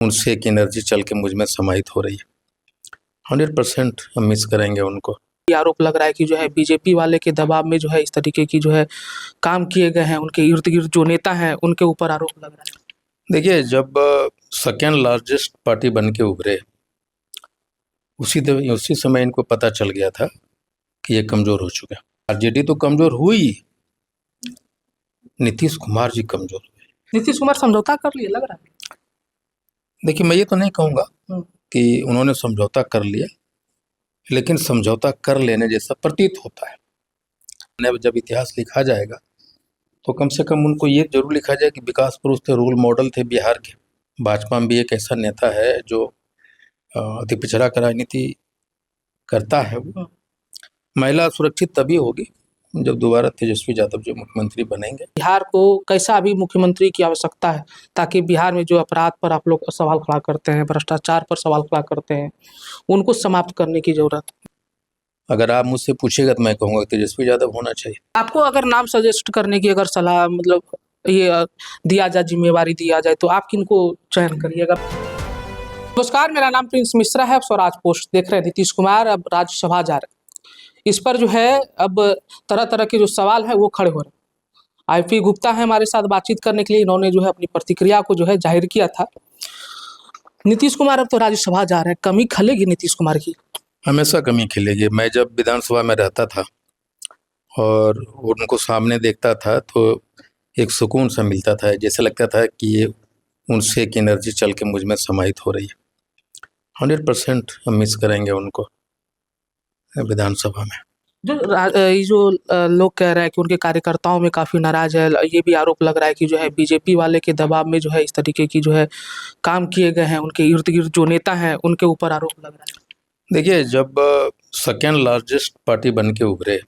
उनसे एक एनर्जी चल के मुझ में समाहित हो रही है। 100% हम मिस करेंगे उनको। ये आरोप लग रहा है कि जो है बीजेपी वाले के दबाव में जो है इस तरीके की जो है काम किए गए हैं, उनके इर्द-गिर्द जो नेता हैं उनके ऊपर आरोप लग रहा है। देखिए, जब सेकेंड लार्जेस्ट पार्टी बन के उभरे, उसी समय इनको पता चल गया था कि ये कमज़ोर हो चुके हैं। आरजेडी तो कमज़ोर हुई, नीतीश कुमार जी कमज़ोर हुए। नीतीश कुमार समझौता कर लिए लग रहा है। देखिए, मैं ये तो नहीं कहूँगा कि उन्होंने समझौता कर लिया, लेकिन समझौता कर लेने जैसा प्रतीत होता है। जब इतिहास लिखा जाएगा तो कम से कम उनको ये जरूर लिखा जाए कि विकास पुरुष थे, रोल मॉडल थे बिहार के। भाजपा में भी एक ऐसा नेता है जो अति पिछड़ा का राजनीति करता है। वो महिला सुरक्षित तभी होगी जब दोबारा तेजस्वी यादव जी मुख्यमंत्री बनेंगे। बिहार को कैसा अभी मुख्यमंत्री की आवश्यकता है, ताकि बिहार में जो अपराध पर आप लोग सवाल खड़ा करते हैं, भ्रष्टाचार पर सवाल खड़ा करते हैं, उनको समाप्त करने की जरूरत है। अगर आप मुझसे पूछेगा तो मैं कहूँगा तेजस्वी यादव होना चाहिए। आपको अगर नाम सजेस्ट करने की अगर सलाह मतलब ये दिया जाए, जिम्मेवारी दिया जाए, तो आप किनको चयन करिएगा? नमस्कार, मेरा नाम प्रिंस मिश्रा है। स्वराज पोस्ट देख रहे हैं। नीतीश कुमार अब राज्यसभा जा रहे हैं। इस पर जो है अब तरह तरह के जो सवाल है वो खड़े हो रहे हैं। आईपी गुप्ता है हमारे साथ बातचीत करने के लिए। इन्होंने जो है अपनी प्रतिक्रिया को जो है जाहिर किया था। नीतीश कुमार अब तो राज्यसभा जा रहे हैं, कमी खलेगी नीतीश कुमार की? हमेशा कमी खिलेगी। मैं जब विधानसभा में रहता था और उनको सामने देखता था तो एक सुकून सा मिलता था, जैसे लगता था कि ये उनसे एक एनर्जी चल के मुझ में समाहित हो रही है। 100% हम मिस करेंगे उनको विधानसभा में। जो लोग कह रहे हैं कि उनके कार्यकर्ताओं में काफ़ी नाराज है, ये भी आरोप लग रहा है कि जो है बीजेपी वाले के दबाव में जो है इस तरीके की जो है काम किए गए हैं, उनके इर्द-गिर्द जो नेता हैं उनके ऊपर आरोप लग रहा है। देखिए, जब सेकेंड लार्जेस्ट पार्टी बन के उभरे,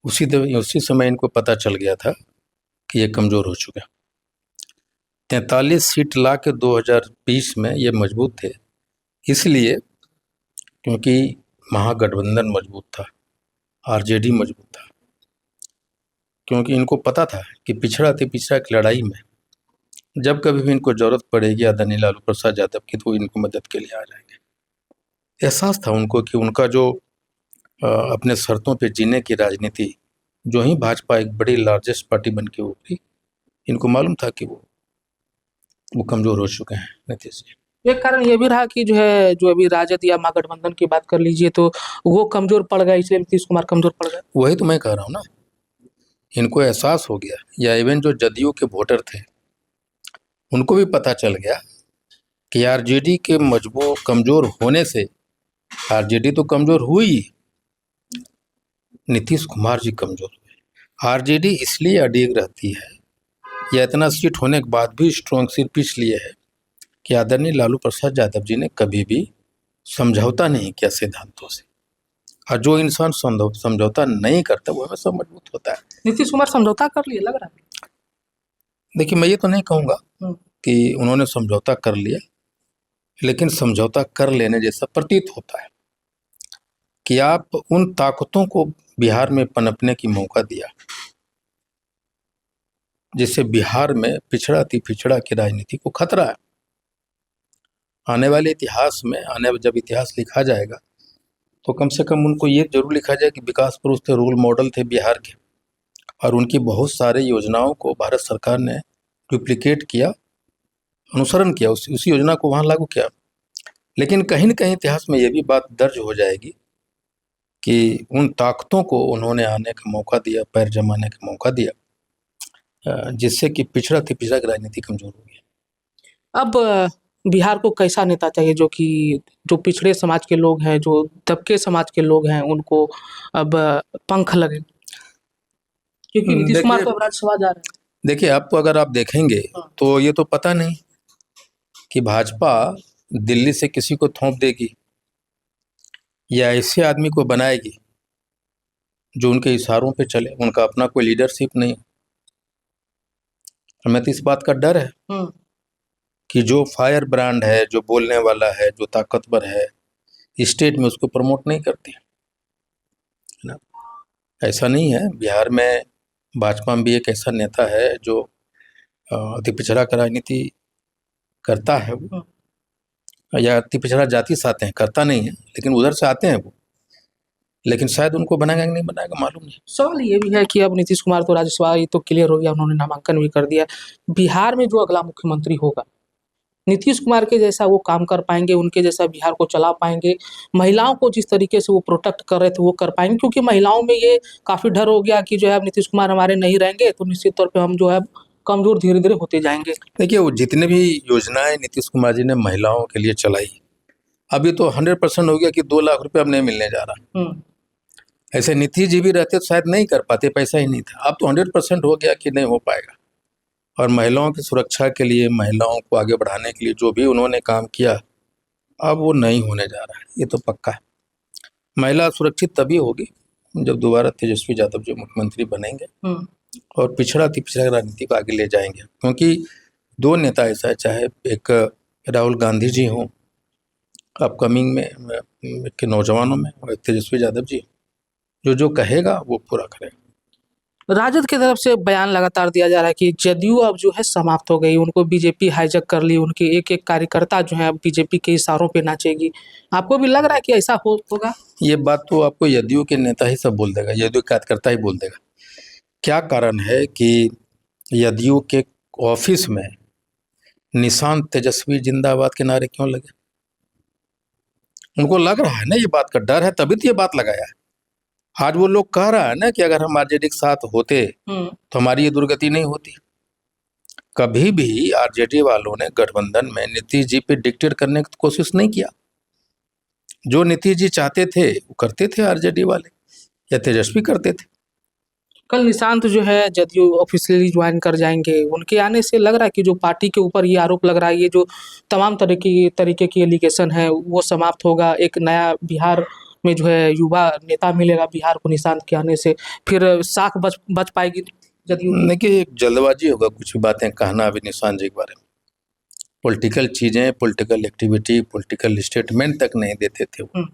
उसी समय इनको पता चल गया था कि ये कमज़ोर हो चुके हैं। 43 सीट ला के 2020 में ये मजबूत थे, इसलिए क्योंकि महागठबंधन मजबूत था, आरजेडी मजबूत था, क्योंकि इनको पता था कि पिछड़ा अति पिछड़ा की लड़ाई में जब कभी भी इनको जरूरत पड़ेगी आदरणीय लालू प्रसाद यादव की, तो इनको मदद के लिए आ जाएंगे। एहसास था उनको कि उनका जो अपने शर्तों पे जीने की राजनीति, जो ही भाजपा एक बड़ी लार्जेस्ट पार्टी बन के उभरी, इनको मालूम था कि वो कमज़ोर हो चुके हैं नीतीश जी। एक कारण ये भी रहा कि जो है, जो अभी राजद या महागठबंधन की बात कर लीजिए, तो वो कमज़ोर पड़ गए, इसलिए नीतीश कुमार कमज़ोर पड़ गए। वही तो मैं कह रहा हूँ ना, इनको एहसास हो गया, या इवन जो जदयू के वोटर थे उनको भी पता चल गया कि आरजेडी के कमज़ोर होने से, आरजेडी तो कमज़ोर हुई, नीतीश कुमार जी कमज़ोर हुए। आरजेडी इसलिए अडिग रहती है या इतना सीट होने के बाद भी स्ट्रॉन्ग सीट इसलिए है कि आदरणीय लालू प्रसाद यादव जी ने कभी भी समझौता नहीं किया सिद्धांतों से, और जो इंसान समझौता नहीं करता वो हमेशा मजबूत होता है। नीतीश कुमार समझौता कर लिए लग रहा है। देखिए, मैं ये तो नहीं कहूँगा कि उन्होंने समझौता कर लिया, लेकिन समझौता कर लेने जैसा प्रतीत होता है कि आप उन ताकतों को बिहार में पनपने की मौका दिया जिससे बिहार में पिछड़ा अति पिछड़ा की राजनीति को खतरा है। आने वाले इतिहास में जब इतिहास लिखा जाएगा तो कम से कम उनको ये जरूर लिखा जाए कि विकास पुरुष थे, रोल मॉडल थे बिहार के, और उनकी बहुत सारे योजनाओं को भारत सरकार ने डुप्लीकेट किया, अनुसरण किया, उसी योजना को वहाँ लागू किया। लेकिन कहीं न कहीं इतिहास में ये भी बात दर्ज हो जाएगी कि उन ताकतों को उन्होंने आने का मौका दिया, पैर जमाने का मौका दिया, जिससे कि पिछड़ा थी पिछड़ा की राजनीति कमजोर हो गई। अब बिहार को कैसा नेता चाहिए जो पिछड़े समाज के लोग हैं, जो दबके समाज के लोग हैं, उनको अब पंख लगे? क्योंकि नीतीश कुमार तो अब राज्यसभा जा रहे हैं। देखिए, आपको अगर आप देखेंगे तो ये तो पता नहीं कि भाजपा दिल्ली से किसी को थोप देगी या ऐसे आदमी को बनाएगी जो उनके इशारों पे चले, उनका अपना कोई लीडरशिप नहीं। हमें तो इस बात का डर है कि जो फायर ब्रांड है, जो बोलने वाला है, जो ताकतवर है, स्टेट में उसको प्रमोट नहीं करती है ना। ऐसा नहीं है। बिहार में भाजपा में भी एक ऐसा नेता है जो अति पिछड़ा का राजनीति करता है वो, या अति पिछड़ा जाति से आते हैं, करता नहीं है, लेकिन उधर से आते हैं वो, लेकिन शायद उनको बनाएगा कि नहीं बनाएगा मालूम नहीं। सवाल ये भी है कि अब नीतीश कुमार तो राज्यसभा ये तो क्लियर हो गया, उन्होंने नामांकन भी कर दिया। बिहार में जो अगला मुख्यमंत्री होगा, नीतीश कुमार के जैसा वो काम कर पाएंगे, उनके जैसा बिहार को चला पाएंगे, महिलाओं को जिस तरीके से वो प्रोटेक्ट कर रहे थे वो कर पाएंगे? क्योंकि महिलाओं में ये काफ़ी डर हो गया कि जो है अब नीतीश कुमार हमारे नहीं रहेंगे तो निश्चित तौर पे हम जो है कमज़ोर धीरे धीरे होते जाएंगे। देखिए, वो जितने भी योजनाएं नीतीश कुमार जी ने महिलाओं के लिए चलाई, अभी तो 100% हो गया कि 2 लाख रुपए अब नहीं मिलने जा रहा। ऐसे नीतीश जी भी रहते तो शायद नहीं कर पाते, पैसा ही नहीं था। अब तो 100% हो गया कि नहीं हो पाएगा। और महिलाओं की सुरक्षा के लिए, महिलाओं को आगे बढ़ाने के लिए जो भी उन्होंने काम किया, अब वो नहीं होने जा रहा है, ये तो पक्का है। महिला सुरक्षित तभी होगी जब दोबारा तेजस्वी यादव जी मुख्यमंत्री बनेंगे और पिछड़ा राजनीति को आगे ले जाएंगे। क्योंकि 2 नेता ऐसा है, चाहे एक राहुल गांधी जी हों अपकमिंग में के नौजवानों में, और तेजस्वी यादव जी, जो कहेगा वो पूरा करेगा। राजद की तरफ से बयान लगातार दिया जा रहा है कि जदयू अब जो है समाप्त हो गई, उनको बीजेपी हाईजैक कर ली, उनके एक एक कार्यकर्ता जो है बीजेपी के इशारों पे नाचेगी। आपको भी लग रहा है कि ऐसा होगा? ये बात तो आपको जदयू के नेता ही सब बोल देगा, जदयू कार्यकर्ता ही बोल देगा। क्या कारण है कि जदयू के ऑफिस में निशान तेजस्वी जिंदाबाद के नारे क्यों लगे? उनको लग रहा है ना, ये बात का डर है, तभी तो ये बात लगाया है। आज वो लोग कह रहा है ना कि अगर हम आरजेडी के साथ होते तो हमारी ये दुर्गति नहीं होती। कभी भी आरजेडी वालों ने गठबंधन में नीतीश जी पे डिक्टेट करने की कोशिश नहीं किया। जो नीतीश जी चाहते थे वो करते थे आरजेडी वाले, या तेजस्वी करते थे। कल निशांत जो है जदयू ऑफिशियली ज्वाइन कर जाएंगे, उनके आने से लग रहा है कि जो पार्टी के ऊपर ये आरोप लग रहा है, ये जो तमाम तरीके की एलिगेशन है वो समाप्त होगा। एक नया बिहार में जो है युवा नेता मिलेगा बिहार को निशांत के आने से, फिर साख बच पाएगी जदयू। देखिए, एक जल्दबाजी होगा कुछ भी बातें कहना अभी निशांत जी के बारे में। पॉलिटिकल चीज़ें, पॉलिटिकल एक्टिविटी, पॉलिटिकल स्टेटमेंट तक नहीं देते थे वो।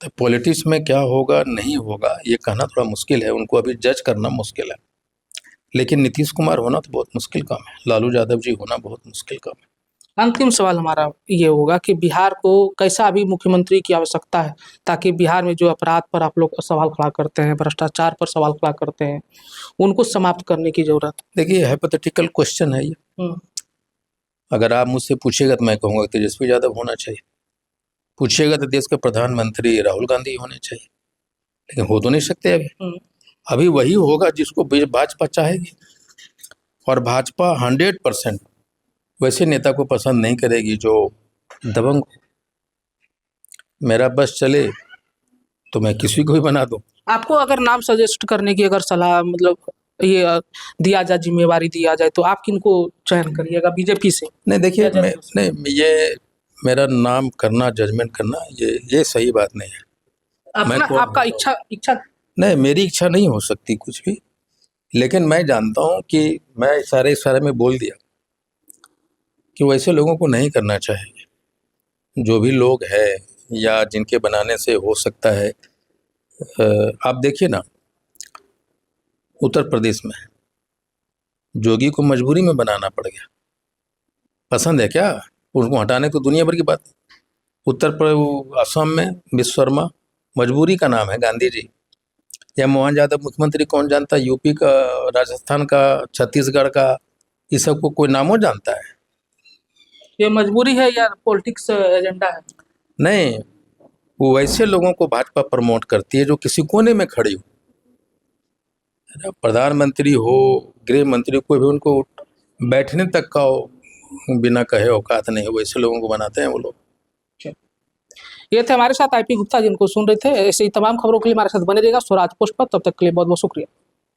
तो पॉलिटिक्स में क्या होगा नहीं होगा ये कहना थोड़ा मुश्किल है, उनको अभी जज करना मुश्किल है। लेकिन नीतीश कुमार होना तो बहुत मुश्किल काम है, लालू यादव जी होना बहुत मुश्किल काम है। अंतिम सवाल हमारा ये होगा कि बिहार को कैसा अभी मुख्यमंत्री की आवश्यकता है, ताकि बिहार में जो अपराध पर आप लोग सवाल खड़ा करते हैं, भ्रष्टाचार पर सवाल खड़ा करते हैं, उनको समाप्त करने की जरूरत? देखिए, हाइपोथेटिकल क्वेश्चन है ये। अगर आप मुझसे पूछेगा तो मैं कहूँगा तेजस्वी यादव होना चाहिए, पूछिएगा तो देश के प्रधानमंत्री राहुल गांधी होने चाहिए, लेकिन हो तो नहीं सकते अभी वही होगा जिसको भाजपा चाहेगी। और भाजपा 100% वैसे नेता को पसंद नहीं करेगी जो दबंग हो। मेरा बस चले तो मैं किसी को भी बना दूं। आपको अगर नाम सजेस्ट करने की अगर सलाह, मतलब ये दिया जाए, जिम्मेवारी दिया जाए, तो आप किनको चयन करिएगा बीजेपी से? नहीं, देखिए, नहीं, ये मेरा नाम करना, जजमेंट करना, ये सही बात नहीं है। आपका इच्छा नहीं, मेरी इच्छा नहीं हो सकती कुछ भी, लेकिन मैं जानता हूँ कि मैं इशारे में बोल दिया कि वैसे लोगों को नहीं करना चाहिए। जो भी लोग हैं या जिनके बनाने से हो सकता है, आप देखिए ना, उत्तर प्रदेश में जोगी को मजबूरी में बनाना पड़ गया। पसंद है क्या उनको हटाने? तो दुनिया भर की बात। असम में विश्वकर्मा, मजबूरी का नाम है गांधी जी। या मोहन यादव मुख्यमंत्री कौन जानता है? यूपी का, राजस्थान का, छत्तीसगढ़ का, ये सब को कोई नामों जानता है? ये मजबूरी है या पॉलिटिक्स एजेंडा है? नहीं, वो वैसे लोगों को भाजपा प्रमोट करती है जो किसी कोने में खड़ी हो। प्रधानमंत्री हो, गृह मंत्री, कोई भी उनको बैठने तक का बिना कहे औकात नहीं है, वैसे लोगों को बनाते हैं वो लोग। ये थे हमारे साथ आईपी गुप्ता, जिनको सुन रहे थे। ऐसे ही तमाम खबरों के लिए हमारे साथ बने रहेगा स्वराज पोस्ट पर। तब तक के लिए बहुत बहुत शुक्रिया।